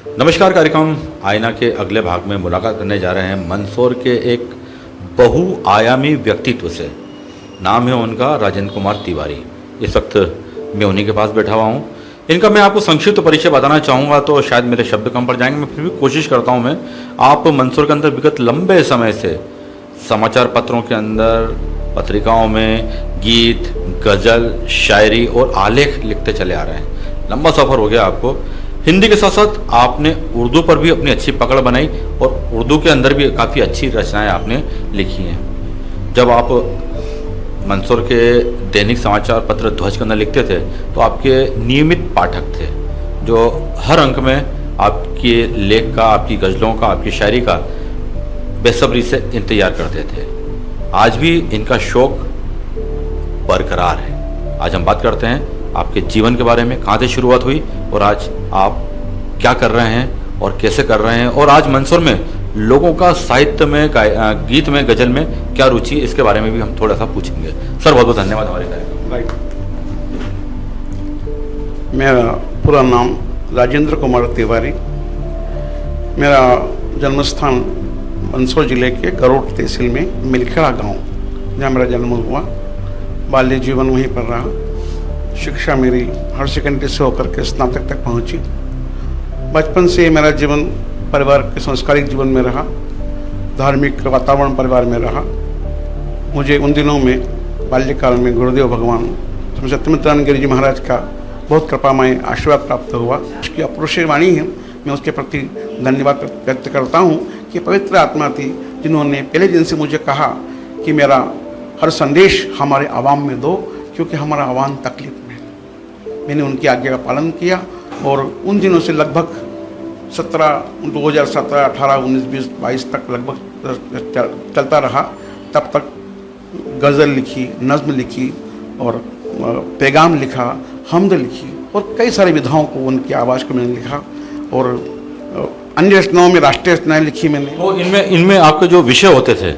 नमस्कार। कार्यक्रम आईना के अगले भाग में मुलाकात करने जा रहे हैं मंदसौर के एक बहुआयामी व्यक्तित्व से। नाम है उनका राजेंद्र कुमार तिवारी। इस वक्त मैं उन्हीं के पास बैठा हुआ हूँ। इनका मैं आपको संक्षिप्त परिचय बताना चाहूँगा तो शायद मेरे शब्द कम पड़ जाएंगे, मैं फिर भी कोशिश करता हूँ। मैं आप मंदसौर के अंदर विगत लंबे समय से समाचार पत्रों के अंदर, पत्रिकाओं में गीत, गज़ल, शायरी और आलेख लिखते चले आ रहे हैं। लंबा सफ़र हो गया आपको। हिंदी के साथ साथ आपने उर्दू पर भी अपनी अच्छी पकड़ बनाई और उर्दू के अंदर भी काफ़ी अच्छी रचनाएं आपने लिखी हैं। जब आप मंदसौर के दैनिक समाचार पत्र ध्वज के अंदर लिखते थे तो आपके नियमित पाठक थे जो हर अंक में आपके लेख का, आपकी गज़लों का, आपकी शायरी का बेसब्री से इंतज़ार करते थे। आज भी इनका शौक़ बरकरार है। आज हम बात करते हैं आपके जीवन के बारे में, कहाँ से शुरुआत हुई और आज आप क्या कर रहे हैं और कैसे कर रहे हैं, और आज मंदसौर में लोगों का साहित्य में, गीत में, गज़ल में क्या रुचि, इसके बारे में भी हम थोड़ा सा पूछेंगे। सर बहुत बहुत धन्यवाद हमारे कार्यक्रम। राइट। मेरा पूरा नाम राजेंद्र कुमार तिवारी। मेरा जन्म स्थान मंदसौर जिले के गरोट तहसील में मिलखेड़ा गांव, जहाँ मेरा जन्म हुआ। बाल्य जीवन वहीं पर रहा। शिक्षा मेरी हायर सेकेंडरी से होकर के स्नातक तक पहुंची। बचपन से मेरा जीवन परिवार के संस्कारिक जीवन में रहा। धार्मिक वातावरण परिवार में रहा। मुझे उन दिनों में बाल्यकाल में गुरुदेव भगवान सत्यमित्रानंद गिरि जी महाराज का बहुत कृपामय आशीर्वाद प्राप्त हुआ। उसकी अपुरुषीय वाणी है, मैं उसके प्रति धन्यवाद व्यक्त करता हूँ कि पवित्र आत्मा थी जिन्होंने पहले दिन से मुझे कहा कि मेरा हर संदेश हमारे आवाम में दो, क्योंकि हमारा आवाम तकलीफ में है। मैंने उनकी आज्ञा का पालन किया और उन दिनों से लगभग 2017, 18, 19, 20, 22 तक लगभग चलता रहा। तब तक गज़ल लिखी, नज़्म लिखी और पैगाम लिखा, हमद लिखी और कई सारी विधाओं को उनकी आवाज़ को मैंने लिखा और अन्य रचनाओं में राष्ट्रीय रचनाएँ लिखी मैंने। तो इनमें आपके जो विषय होते थे,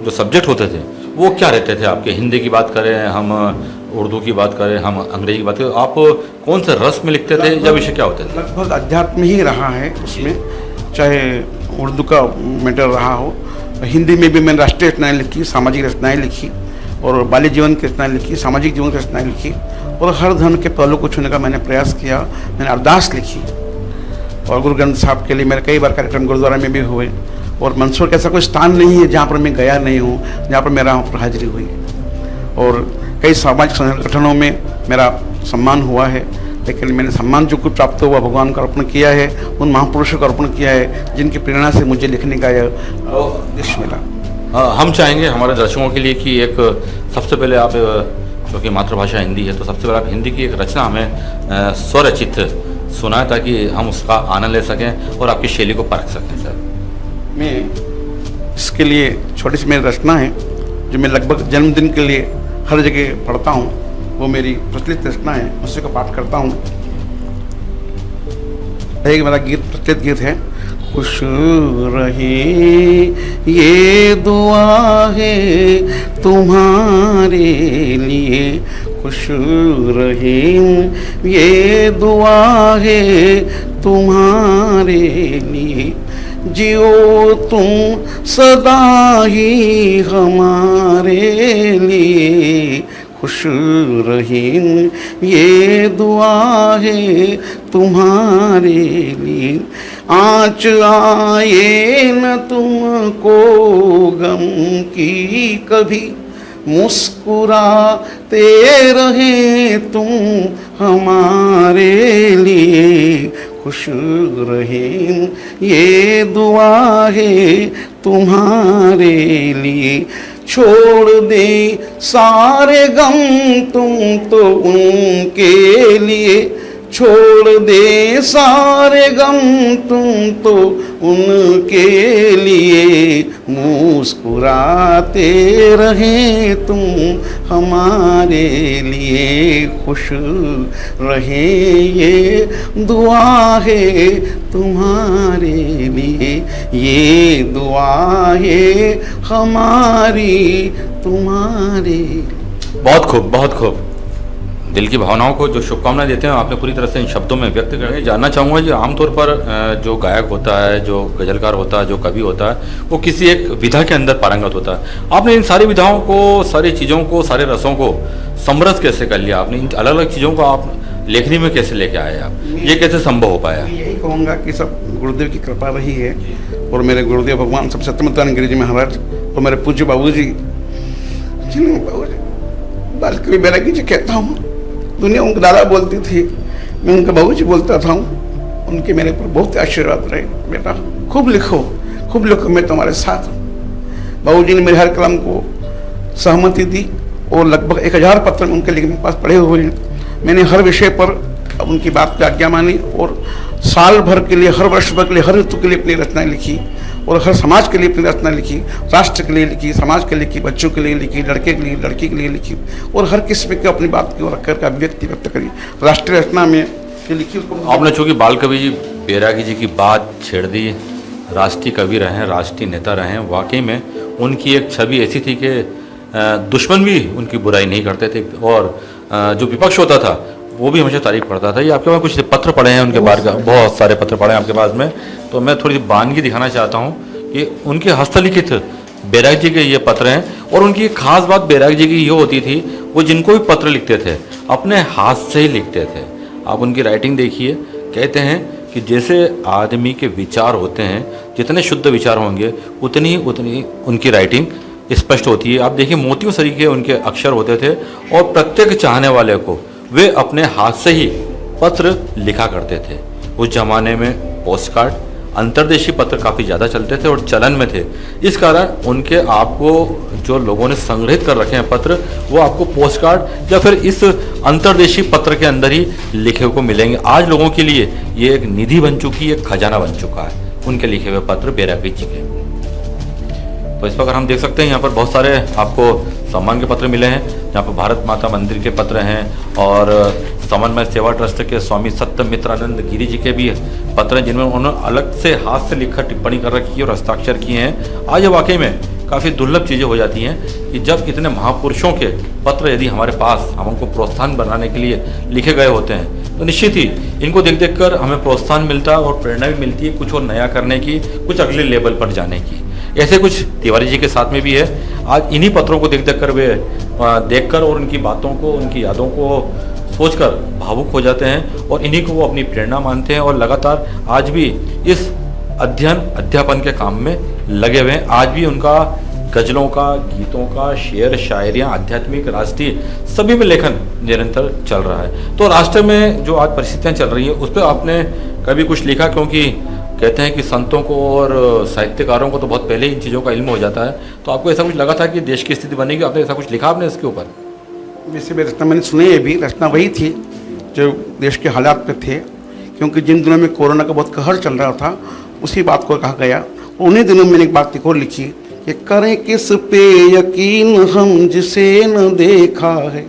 जो सब्जेक्ट होते थे, वो क्या रहते थे आपके? हिंदी की बात करें, हम उर्दू की बात करें, हम अंग्रेजी की बात करें, आप कौन से रस में लिखते थे या विषय क्या होते थे? लगभग अध्यात्म ही रहा है उसमें, चाहे उर्दू का मैटर रहा हो। हिंदी में भी मैंने राष्ट्रीय रचनाएँ लिखी, सामाजिक रचनाएँ लिखी और बाल्य जीवन की रचनाएँ लिखी, सामाजिक जीवन की रचनाएँ लिखी और हर धर्म के पहलू को छूने का मैंने प्रयास किया। मैंने अरदास लिखी और गुरु ग्रंथ साहब के लिए मेरे कई बार कार्यक्रम गुरुद्वारा में भी हुए। और मंदसौर का ऐसा कोई स्थान नहीं है जहाँ पर मैं गया नहीं हूँ, जहाँ पर मेरा वहाँ पर हाजिरी हुई। और कई सामाजिक संगठनों में मेरा सम्मान हुआ है, लेकिन मैंने सम्मान जो कुछ प्राप्त हुआ भगवान को अर्पण किया है, उन महापुरुषों को अर्पण किया है जिनकी प्रेरणा से मुझे लिखने का यह दृश्य मिला। हम चाहेंगे हमारे दर्शकों के लिए कि एक सबसे पहले आप, क्योंकि मातृभाषा हिंदी है, तो सबसे पहले आप हिंदी की एक रचना हमें स्वरचित सुनाएं ताकि हम उसका आनंद ले सकें और आपकी शैली को परख सकें। सर मैं इसके लिए छोटी सी मेरी रचना है जो मैं लगभग जन्मदिन के लिए हर जगह पढ़ता हूँ, वो मेरी प्रचलित रचना है, उसी को पाठ करता हूँ। एक मेरा गीत प्रचलित गीत है। खुश रहे ये दुआ है तुम्हारे लिए, खुश रहे ये दुआ है तुम्हारे लिए, जियो तुम सदा ही हमारे लिए, खुश रहें ये दुआ है तुम्हारे लिए, आँच आए न तुमको गम की कभी, मुस्कुराते रहें तुम हमारे लिए, खुश रहें ये दुआ है तुम्हारे लिए, छोड़ दे सारे गम तुम तो उनके लिए, छोड़ दे सारे गम तुम तो उनके लिए, मुस्कुराते रहें तुम हमारे लिए, खुश रहें ये दुआ है तुम्हारे लिए, ये दुआ है हमारी तुम्हारे। बहुत खूब, बहुत खूब। दिल की भावनाओं को जो शुभकामनाएं देते हैं आपने पूरी तरह से इन शब्दों में व्यक्त कर जानना चाहूँगा कि आमतौर पर जो गायक होता है, जो गजलकार होता है, जो कवि होता है, वो किसी एक विधा के अंदर पारंगत होता है। आपने इन सारी विधाओं को, सारी चीज़ों को, सारे रसों को समरस कैसे कर लिया आपने? इन अलग अलग चीज़ों को आप लेखनी में कैसे लेके आए आप? ये कैसे संभव हो पाया? यही कहूँगा कि सब गुरुदेव की कृपा रही है, और मेरे गुरुदेव भगवान सब सत्यनारायण गिरि जी महाराज और मेरे पूज्य बाबूजी, बाल कवि बैरागी जी कहता हूँ, दुनिया उनके दादा बोलती थी, मैं उनका बाबूजी बोलता था। उनके मेरे पर बहुत आशीर्वाद रहे, बेटा खूब लिखो, मैं तुम्हारे साथ हूँ। बाबूजी ने मेरे हर कलम को सहमति दी, और लगभग 1000 पत्र उनके लिखे मेरे पास पढ़े हुए हैं। मैंने हर विषय पर उनकी बात की आज्ञा मानी, और साल भर के लिए, हर वर्ष भर के लिए, हर ऋतु के लिए अपनी रचनाएं लिखी, और हर समाज के लिए अपनी रचना लिखी, राष्ट्र के लिए लिखी, समाज के लिए लिखी, बच्चों के लिए लिखी, लड़के के लिए, लड़की के लिए लिखी, और हर किस्म की अपनी बात की ओर रखकर अभिव्यक्ति व्यक्त करी। राष्ट्रीय रचना में लिखी। आपने चूँकि बाल कवि जी बैरागी जी की बात छेड़ दी, राष्ट्रीय कवि रहे, राष्ट्रीय नेता रहे, वाकई में उनकी एक छवि ऐसी थी कि दुश्मन भी उनकी बुराई नहीं करते थे, और जो विपक्ष होता था वो भी हमेशा तारीफ करता था। ये आपके पास कुछ पत्र पढ़े हैं उनके बारे में, बहुत सारे पत्र पढ़े हैं आपके पास में, तो मैं थोड़ी सी बानगी दिखाना चाहता हूँ कि उनके हस्तलिखित बैरागी जी के ये पत्र हैं। और उनकी एक खास बात बैरागी जी की ये होती थी, वो जिनको भी पत्र लिखते थे अपने हाथ से ही लिखते थे। आप उनकी राइटिंग देखिए, कहते हैं कि जैसे आदमी के विचार होते हैं, जितने शुद्ध विचार होंगे उतनी उनकी राइटिंग स्पष्ट होती है। आप देखिए मोतियों सरीखे उनके अक्षर होते थे, और प्रत्येक चाहने वाले को वे अपने हाथ से ही पत्र लिखा करते थे। उस जमाने में पोस्ट कार्ड, अंतर्देशीय पत्र काफ़ी ज़्यादा चलते थे और चलन में थे। इस कारण उनके आपको जो लोगों ने संग्रहित कर रखे हैं पत्र, वो आपको पोस्ट कार्ड या फिर इस अंतर्देशीय पत्र के अंदर ही लिखे को मिलेंगे। आज लोगों के लिए ये एक निधि बन चुकी है, एक खजाना बन चुका है उनके लिखे हुए पत्र बैरागी जी के। तो इस प्रकार हम देख सकते हैं यहाँ पर बहुत सारे आपको सम्मान के पत्र मिले हैं। यहाँ पर भारत माता मंदिर के पत्र हैं, और समन्वय सेवा ट्रस्ट के स्वामी सत्यमित्रानंद गिरी जी के भी पत्र हैं, जिनमें उन्होंने अलग से हाथ से लिखकर टिप्पणी कर रखी है और हस्ताक्षर किए हैं। आज वाकई में काफ़ी दुर्लभ चीज़ें हो जाती हैं कि जब इतने महापुरुषों के पत्र यदि हमारे पास हमको प्रोत्साहन बनाने के लिए लिखे गए होते हैं, तो निश्चित ही इनको देख देख कर हमें प्रोत्साहन मिलता है और प्रेरणा भी मिलती है कुछ और नया करने की, कुछ अगले लेवल पर जाने की। ऐसे कुछ तिवारी जी के साथ में भी है। आज इन्हीं पत्रों को देख देख कर वे देखकर और उनकी बातों को, उनकी यादों को सोचकर भावुक हो जाते हैं, और इन्हीं को वो अपनी प्रेरणा मानते हैं, और लगातार आज भी इस अध्यापन के काम में लगे हुए हैं। आज भी उनका गज़लों का, गीतों का, शेर, शायरियाँ, आध्यात्मिक, राष्ट्रीय सभी में लेखन निरंतर चल रहा है। तो राष्ट्र में जो आज परिस्थितियाँ चल रही हैं उस पर आपने कभी कुछ लिखा? क्योंकि कहते हैं कि संतों को और साहित्यकारों को तो बहुत पहले इन चीज़ों का इल्म हो जाता है, तो आपको ऐसा कुछ लगा था कि देश की स्थिति बनेगी, आपने ऐसा कुछ लिखा आपने इसके ऊपर? वैसे भी रचना मैंने सुनी है, भी रचना वही थी जो देश के हालात पे थे, क्योंकि जिन दिनों में कोरोना का बहुत कहर चल रहा था उसी बात को कहा गया। उन्हीं दिनों मैंने एक बात एक और लिखी कि करें किस पे यकीन हम जिसे न देखा है,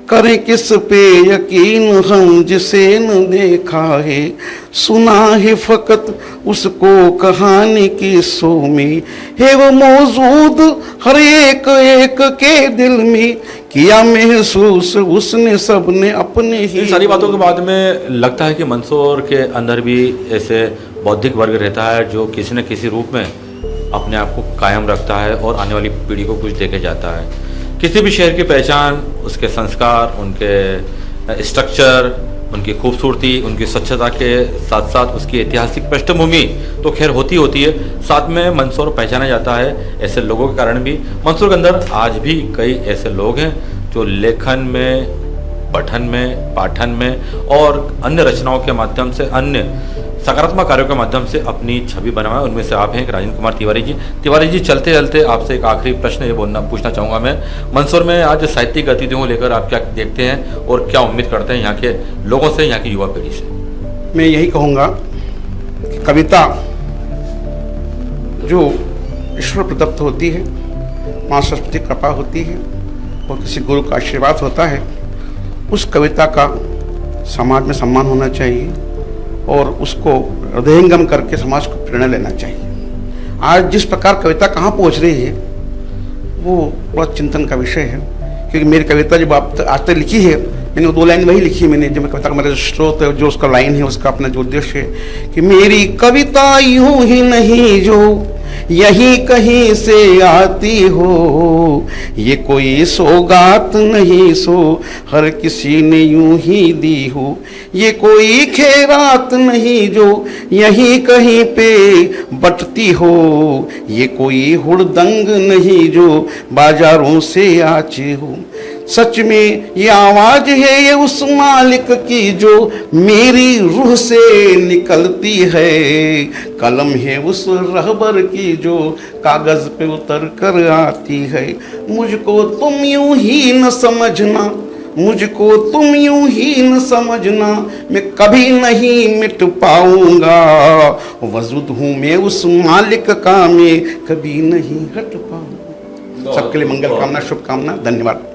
करें किस पे यकीन हम जिसे न देखा है, सुना है फकत उसको कहानी की सो में, है वो मौजूद हर एक एक के दिल में, किया महसूस उसने सबने अपने ही। इन सारी बातों के बाद में लगता है कि मंदसौर के अंदर भी ऐसे बौद्धिक वर्ग रहता है जो किसी न किसी रूप में अपने आप को कायम रखता है और आने वाली पीढ़ी को कुछ देके जाता है। किसी भी शहर की पहचान उसके संस्कार, उनके स्ट्रक्चर, उनकी खूबसूरती, उनकी स्वच्छता के साथ साथ उसकी ऐतिहासिक पृष्ठभूमि तो खैर होती है, साथ में मंदसौर पहचाना जाता है ऐसे लोगों के कारण भी। मंदसौर के अंदर आज भी कई ऐसे लोग हैं जो लेखन में, पठन में, पाठन में और अन्य रचनाओं के माध्यम से, अन्य सकारात्मक कार्यों के माध्यम से अपनी छवि बनवाए। उनमें से आप हैं राजेंद्र कुमार तिवारी जी। तिवारी जी, चलते चलते आपसे एक आखिरी प्रश्न ये पूछना चाहूँगा मैं, मंदसौर में आज साहित्यिक गतिविधियों को लेकर आप क्या देखते हैं और क्या उम्मीद करते हैं यहाँ के लोगों से, यहाँ की युवा पीढ़ी से? मैं यही कहूँगा कि कविता जो ईश्वर प्रदत्त होती है, माँ सरस्वती कृपा होती है और किसी गुरु का आशीर्वाद होता है, उस कविता का समाज में सम्मान होना चाहिए और उसको हृदयंगम करके समाज को प्रेरणा लेना चाहिए। आज जिस प्रकार कविता कहाँ पहुँच रही है वो बड़ा चिंतन का विषय है, क्योंकि मेरी कविता जब आप आज तक लिखी है मैंने वो 2 लाइन वही लिखी है मैंने, जो मैं कविता का मेरा जो स्रोत है, जो उसका लाइन है, उसका अपना जो उद्देश्य है कि मेरी कविता यूं ही नहीं जो यहीं कहीं से आती हो, ये कोई सौगात नहीं सो हर किसी ने यूं ही दी हो, ये कोई खैरात नहीं जो यहीं कहीं पे बटती हो, ये कोई हुड़दंग नहीं जो बाजारों से आचे हो, सच में ये आवाज है ये उस मालिक की जो मेरी रूह से निकलती है, कलम है उस रहबर की जो कागज पे उतर कर आती है, मुझको तुम यूं ही न समझना, मुझको तुम यूं ही न समझना, मैं कभी नहीं मिट पाऊंगा, वजूद हूँ मैं उस मालिक का, मैं कभी नहीं हट पाऊंगा। सबके लिए मंगल कामना, शुभकामना, धन्यवाद।